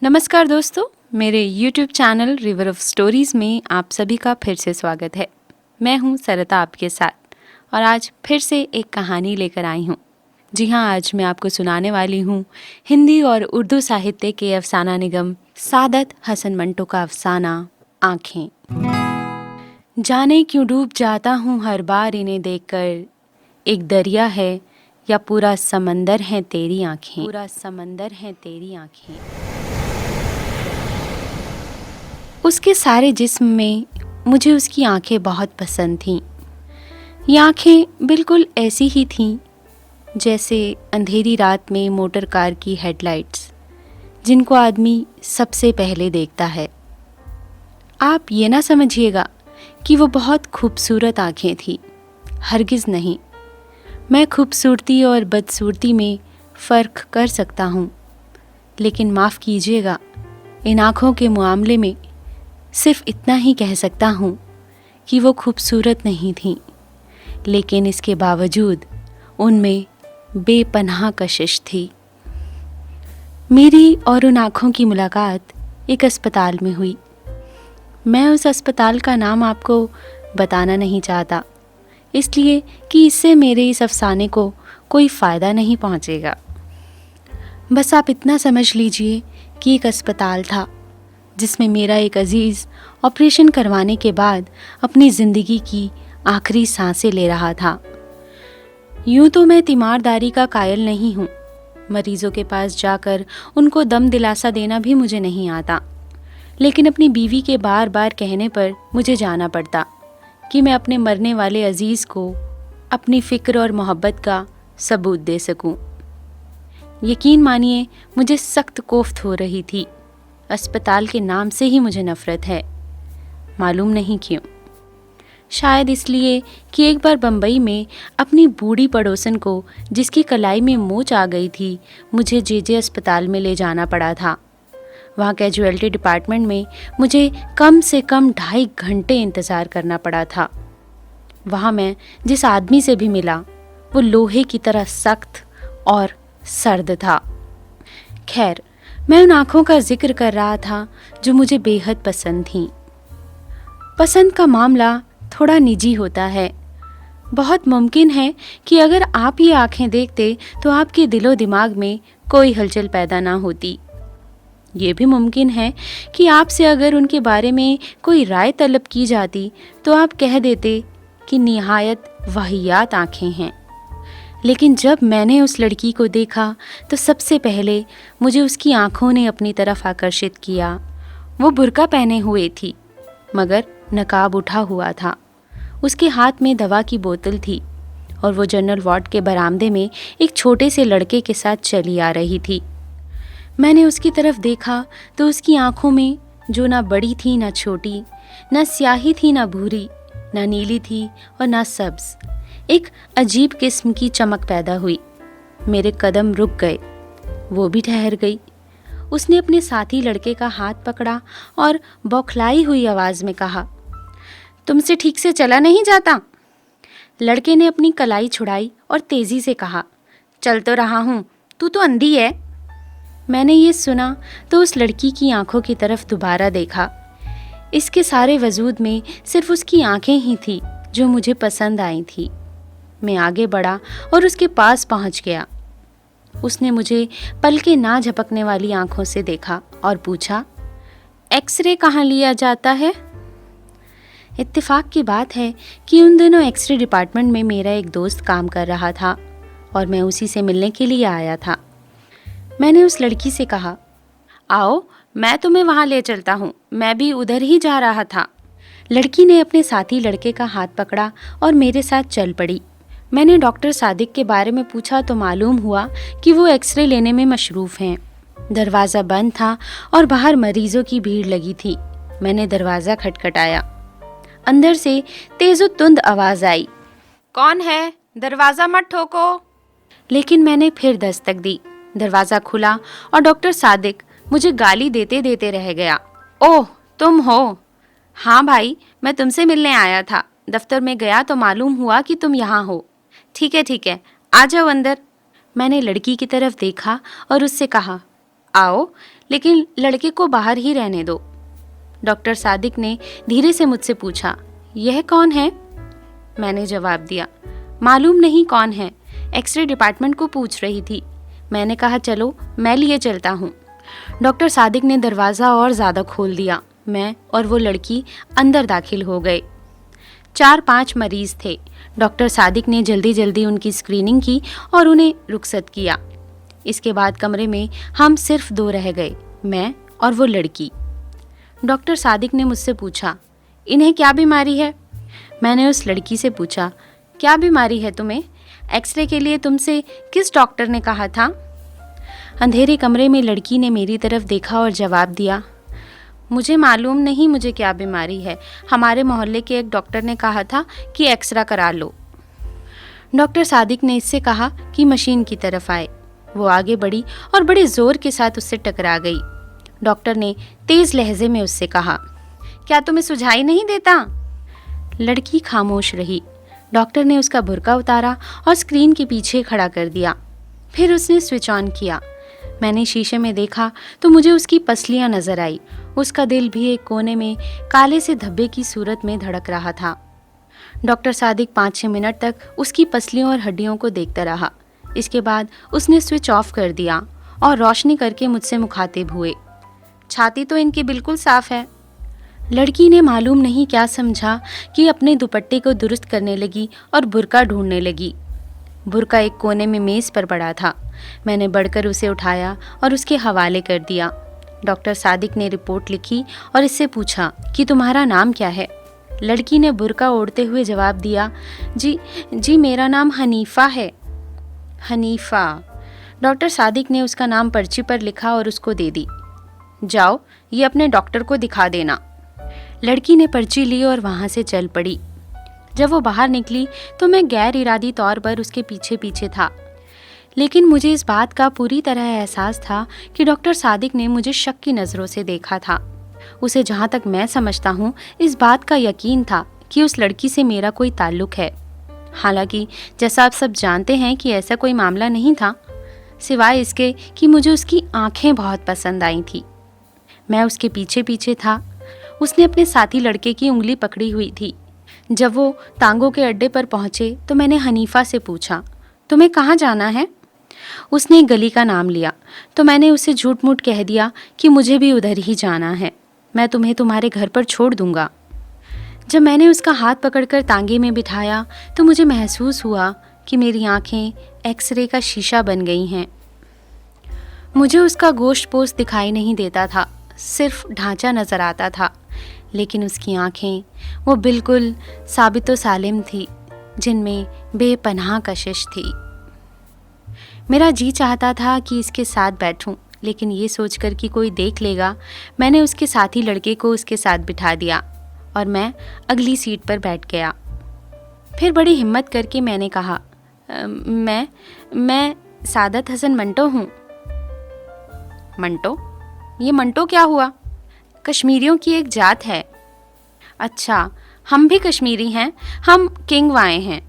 नमस्कार दोस्तों, मेरे YouTube channel river of stories में आप सभी का फिर से स्वागत है। मैं हूँ सरता आपके साथ और आज फिर से एक कहानी लेकर आई हूँ। जी हाँ, आज मैं आपको सुनाने वाली हूँ हिंदी और उर्दू साहित्य के अफसाना निगम सादत हसन मंटो का अफसाना आँखें। जाने क्यों डूब जाता हूँ हर बार इन्हें देखकर, एक दरिया है या पूरा समंदर है तेरी आँखें, पूरा समंदर है तेरी आँखें। उसके सारे जिस्म में मुझे उसकी आंखें बहुत पसंद थीं। ये आंखें बिल्कुल ऐसी ही थीं जैसे अंधेरी रात में मोटर कार की हेडलाइट्स, जिनको आदमी सबसे पहले देखता है। आप ये ना समझिएगा कि वो बहुत खूबसूरत आंखें थीं, हरगिज़ नहीं। मैं खूबसूरती और बदसूरती में फ़र्क कर सकता हूँ, लेकिन माफ़ कीजिएगा, इन आँखों के मामले में सिर्फ इतना ही कह सकता हूँ कि वो खूबसूरत नहीं थीं, लेकिन इसके बावजूद उनमें बेपनाह कशिश थी। मेरी और उन आँखों की मुलाकात एक अस्पताल में हुई। मैं उस अस्पताल का नाम आपको बताना नहीं चाहता, इसलिए कि इससे मेरे इस अफसाने को कोई फ़ायदा नहीं पहुँचेगा। बस आप इतना समझ लीजिए कि एक अस्पताल था जिसमें मेरा एक अजीज़ ऑपरेशन करवाने के बाद अपनी ज़िंदगी की आखिरी सांसें ले रहा था। यूं तो मैं तीमारदारी का कायल नहीं हूँ। मरीज़ों के पास जाकर उनको दम दिलासा देना भी मुझे नहीं आता, लेकिन अपनी बीवी के बार बार कहने पर मुझे जाना पड़ता कि मैं अपने मरने वाले अजीज़ को अपनी फ़िक्र और मोहब्बत का सबूत दे सकूं। यकीन मानिए, मुझे सख्त कोफ्त हो रही थी। अस्पताल के नाम से ही मुझे नफ़रत है, मालूम नहीं क्यों। शायद इसलिए कि एक बार बम्बई में अपनी बूढ़ी पड़ोसन को, जिसकी कलाई में मोच आ गई थी, मुझे जे अस्पताल में ले जाना पड़ा था। वहाँ कैजुअल्टी डिपार्टमेंट में मुझे कम से कम 2.5 घंटे इंतज़ार करना पड़ा था। वहाँ मैं जिस आदमी से भी मिला, वो लोहे की तरह सख्त और सर्द था। खैर, मैं उन आँखों का जिक्र कर रहा था जो मुझे बेहद पसंद थीं। पसंद का मामला थोड़ा निजी होता है। बहुत मुमकिन है कि अगर आप ये आँखें देखते तो आपके दिलो दिमाग में कोई हलचल पैदा ना होती। ये भी मुमकिन है कि आपसे अगर उनके बारे में कोई राय तलब की जाती तो आप कह देते कि निहायत वाहियात आँखें हैं। लेकिन जब मैंने उस लड़की को देखा तो सबसे पहले मुझे उसकी आंखों ने अपनी तरफ आकर्षित किया। वो बुर्का पहने हुए थी, मगर नकाब उठा हुआ था। उसके हाथ में दवा की बोतल थी और वो जनरल वार्ड के बरामदे में एक छोटे से लड़के के साथ चली आ रही थी। मैंने उसकी तरफ देखा तो उसकी आंखों में, जो ना बड़ी थी ना छोटी, ना स्याही थी ना भूरी, ना नीली थी और ना सब्ज, एक अजीब किस्म की चमक पैदा हुई। मेरे कदम रुक गए, वो भी ठहर गई। उसने अपने साथी लड़के का हाथ पकड़ा और बौखलाई हुई आवाज़ में कहा, तुमसे ठीक से चला नहीं जाता? लड़के ने अपनी कलाई छुड़ाई और तेज़ी से कहा, चल तो रहा हूँ, तू तो अंधी है। मैंने ये सुना तो उस लड़की की आंखों की तरफ दोबारा देखा। इसके सारे वजूद में सिर्फ उसकी आंखें ही थी जो मुझे पसंद आई थी। मैं आगे बढ़ा और उसके पास पहुंच गया। उसने मुझे पलके ना झपकने वाली आंखों से देखा और पूछा, एक्सरे कहाँ लिया जाता है? इत्तेफाक की बात है कि उन दिनों एक्सरे डिपार्टमेंट में मेरा एक दोस्त काम कर रहा था और मैं उसी से मिलने के लिए आया था। मैंने उस लड़की से कहा, आओ मैं तुम्हें वहाँ ले चलता हूँ, मैं भी उधर ही जा रहा था। लड़की ने अपने साथी लड़के का हाथ पकड़ा और मेरे साथ चल पड़ी। मैंने डॉक्टर सादिक के बारे में पूछा तो मालूम हुआ कि वो एक्सरे लेने में मशरूफ़ हैं। दरवाज़ा बंद था और बाहर मरीजों की भीड़ लगी थी। मैंने दरवाज़ा खटखटाया। अंदर से तेज़ो तुंद आवाज़ आई, कौन है? दरवाज़ा मत ठोको। लेकिन मैंने फिर दस्तक दी। दरवाज़ा खुला और डॉक्टर सादिक मुझे गाली देते देते रह गया। ओह, तुम हो? हाँ भाई, मैं तुमसे मिलने आया था। दफ्तर में गया तो मालूम हुआ कि तुम यहाँ हो। ठीक है, आ जाओ अंदर। मैंने लड़की की तरफ देखा और उससे कहा, आओ, लेकिन लड़के को बाहर ही रहने दो। डॉक्टर सादिक ने धीरे से मुझसे पूछा, यह कौन है? मैंने जवाब दिया, मालूम नहीं कौन है, एक्सरे डिपार्टमेंट को पूछ रही थी। मैंने कहा, चलो मैं लिए चलता हूँ। डॉक्टर सादिक ने दरवाज़ा और ज़्यादा खोल दिया। मैं और वो लड़की अंदर दाखिल हो गए। 4-5 मरीज़ थे। डॉक्टर सादिक ने जल्दी जल्दी उनकी स्क्रीनिंग की और उन्हें रुखसत किया। इसके बाद कमरे में हम सिर्फ 2 रह गए, मैं और वो लड़की। डॉक्टर सादिक ने मुझसे पूछा, इन्हें क्या बीमारी है? मैंने उस लड़की से पूछा, क्या बीमारी है तुम्हें? एक्सरे के लिए तुमसे किस डॉक्टर ने कहा था? अंधेरे कमरे में लड़की ने मेरी तरफ देखा और जवाब दिया, मुझे मालूम नहीं मुझे क्या बीमारी है। हमारे मोहल्ले के एक डॉक्टर ने कहा था कि एक्सरा करा लो। डॉक्टर सादिक ने इससे कहा कि मशीन की तरफ आए। वो आगे बढ़ी और बड़े ज़ोर के साथ उससे टकरा गई। डॉक्टर ने तेज़ लहजे में उससे कहा, क्या तुम्हें सुझाई नहीं देता? लड़की खामोश रही। डॉक्टर ने उसका बुर्का उतारा और स्क्रीन के पीछे खड़ा कर दिया। फिर उसने स्विच ऑन किया। मैंने शीशे में देखा तो मुझे उसकी पसलियां नजर आई। उसका दिल भी एक कोने में काले से धब्बे की सूरत में धड़क रहा था। डॉक्टर सादिक 5-6 मिनट तक उसकी पसलियों और हड्डियों को देखता रहा। इसके बाद उसने स्विच ऑफ कर दिया और रोशनी करके मुझसे मुखातिब हुए, छाती तो इनकी बिल्कुल साफ है। लड़की ने मालूम नहीं क्या समझा कि अपने दुपट्टे को दुरुस्त करने लगी और बुर्का ढूंढने लगी। बुर्का एक कोने में मेज़ पर पड़ा था। मैंने बढ़कर उसे उठाया और उसके हवाले कर दिया। डॉक्टर सादिक ने रिपोर्ट लिखी और इससे पूछा कि तुम्हारा नाम क्या है? लड़की ने बुर्का ओढ़ते हुए जवाब दिया, जी मेरा नाम हनीफ़ा है। हनीफ़ा। डॉक्टर सादिक ने उसका नाम पर्ची पर लिखा और उसको दे दी। जाओ, ये अपने डॉक्टर को दिखा देना। लड़की ने पर्ची ली और वहाँ से चल पड़ी। जब वो बाहर निकली तो मैं गैर इरादी तौर पर उसके पीछे पीछे था, लेकिन मुझे इस बात का पूरी तरह एहसास था कि डॉक्टर सादिक ने मुझे शक की नज़रों से देखा था। उसे जहाँ तक मैं समझता हूँ, इस बात का यकीन था कि उस लड़की से मेरा कोई ताल्लुक है। हालांकि जैसा आप सब जानते हैं कि ऐसा कोई मामला नहीं था, सिवाय इसके कि मुझे उसकी आंखें बहुत पसंद आई थी। मैं उसके पीछे पीछे था। उसने अपने साथी लड़के की उंगली पकड़ी हुई थी। जब वो तांगों के अड्डे पर पहुंचे तो मैंने हनीफ़ा से पूछा, तुम्हें कहाँ जाना है? उसने एक गली का नाम लिया तो मैंने उसे झूठ मूठ कह दिया कि मुझे भी उधर ही जाना है, मैं तुम्हें तुम्हारे घर पर छोड़ दूंगा। जब मैंने उसका हाथ पकड़कर तांगे में बिठाया तो मुझे महसूस हुआ कि मेरी आंखें एक्सरे का शीशा बन गई हैं। मुझे उसका गोश्त पोस्ट दिखाई नहीं देता था, सिर्फ ढांचा नज़र आता था, लेकिन उसकी आंखें वो बिल्कुल साबित व सालिम थी, जिनमें बेपनाह कशिश थी। मेरा जी चाहता था कि इसके साथ बैठूं, लेकिन ये सोचकर कि कोई देख लेगा, मैंने उसके साथी लड़के को उसके साथ बिठा दिया और मैं अगली सीट पर बैठ गया। फिर बड़ी हिम्मत करके मैंने कहा, मैं सादत हसन मंटो हूँ। मंटो? ये मंटो क्या हुआ? कश्मीरियों की एक जात है। अच्छा, हम भी कश्मीरी हैं, हम किंगवाए हैं।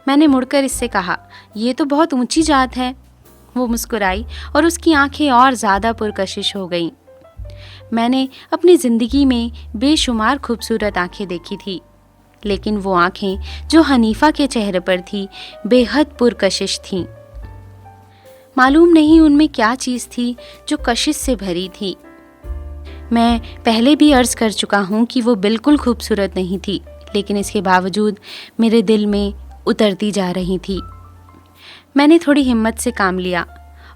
मैंने मुड़कर इससे कहा, ये तो बहुत ऊंची जात है। वो मुस्कुराई और उसकी आंखें और ज़्यादा पुरकशिश हो गईं। मैंने अपनी ज़िंदगी में बेशुमार खूबसूरत आंखें देखी थी, लेकिन वो आंखें जो हनीफ़ा के चेहरे पर थी बेहद पुरकशिश थीं। मालूम नहीं उनमें क्या चीज़ थी जो कशिश से भरी थी। मैं पहले भी अर्ज़ कर चुका हूँ कि वो बिल्कुल खूबसूरत नहीं थी, लेकिन इसके बावजूद मेरे दिल में उतरती जा रही थी। मैंने थोड़ी हिम्मत से काम लिया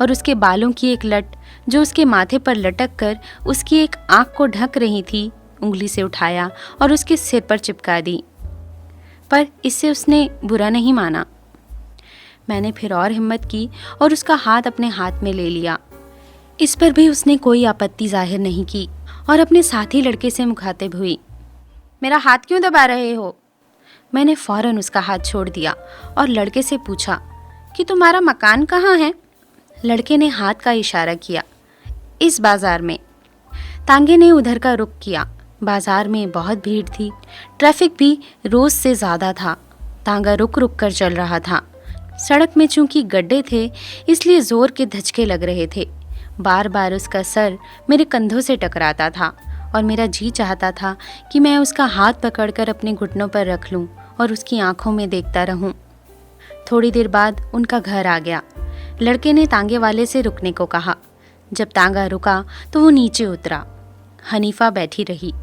और उसके बालों की एक लट जो उसके माथे पर लटक कर उसकी एक आँख को ढक रही थी, उंगली से उठाया और उसके सिर पर चिपका दी। पर इससे उसने बुरा नहीं माना। मैंने फिर और हिम्मत की और उसका हाथ अपने हाथ में ले लिया। इस पर भी उसने कोई आपत्ति जाहिर नहीं की और अपने साथी लड़के से मुखातिब हुई, मेरा हाथ क्यों दबा रहे हो? मैंने फ़ौरन उसका हाथ छोड़ दिया और लड़के से पूछा कि तुम्हारा मकान कहाँ है? लड़के ने हाथ का इशारा किया, इस बाज़ार में। तांगे ने उधर का रुख किया। बाज़ार में बहुत भीड़ थी, ट्रैफिक भी रोज़ से ज़्यादा था। तांगा रुक रुक कर चल रहा था। सड़क में चूंकि गड्ढे थे, इसलिए ज़ोर के धचके लग रहे थे। बार बार उसका सर मेरे कंधों से टकराता था और मेरा जी चाहता था कि मैं उसका हाथ पकड़कर अपने घुटनों पर रख लूं और उसकी आंखों में देखता रहूं। थोड़ी देर बाद उनका घर आ गया। लड़के ने तांगे वाले से रुकने को कहा। जब तांगा रुका तो वो नीचे उतरा। हनीफा बैठी रही।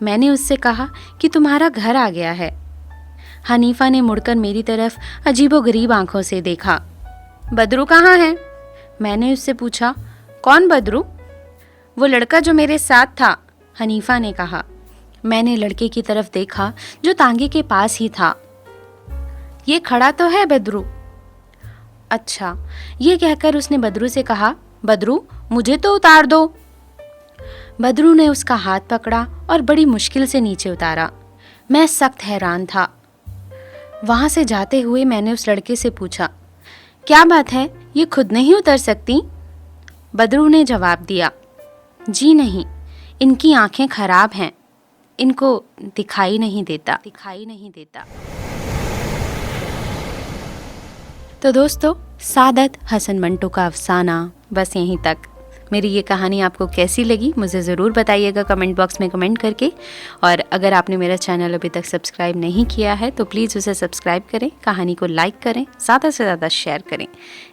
मैंने उससे कहा कि तुम्हारा घर आ गया है। हनीफा ने मुड़कर मेरी तरफ अजीबोगरीब आंखों से देखा। बदरू कहाँ है? मैंने उससे पूछा। कौन बदरू? वो लड़का जो मेरे साथ था, हनीफा ने कहा। मैंने लड़के की तरफ देखा जो तांगे के पास ही था। ये खड़ा तो है बदरू। अच्छा, ये कहकर उसने बदरू से कहा, बदरू मुझे तो उतार दो। बदरू ने उसका हाथ पकड़ा और बड़ी मुश्किल से नीचे उतारा। मैं सख्त हैरान था। वहां से जाते हुए मैंने उस लड़के से पूछा, क्या बात है, ये खुद नहीं उतर सकती? बदरू ने जवाब दिया, जी नहीं, इनकी आंखें खराब हैं, इनको दिखाई नहीं देता। तो दोस्तों, सादत हसन मंटो का अफसाना बस यहीं तक। मेरी ये कहानी आपको कैसी लगी मुझे ज़रूर बताइएगा कमेंट बॉक्स में कमेंट करके। और अगर आपने मेरा चैनल अभी तक सब्सक्राइब नहीं किया है तो प्लीज़ उसे सब्सक्राइब करें, कहानी को लाइक करें, ज़्यादा से ज़्यादा शेयर करें।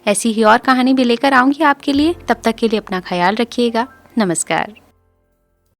ऐसी ही और कहानी भी लेकर आऊँगी आपके लिए। तब तक के लिए अपना ख्याल रखिएगा। नमस्कार।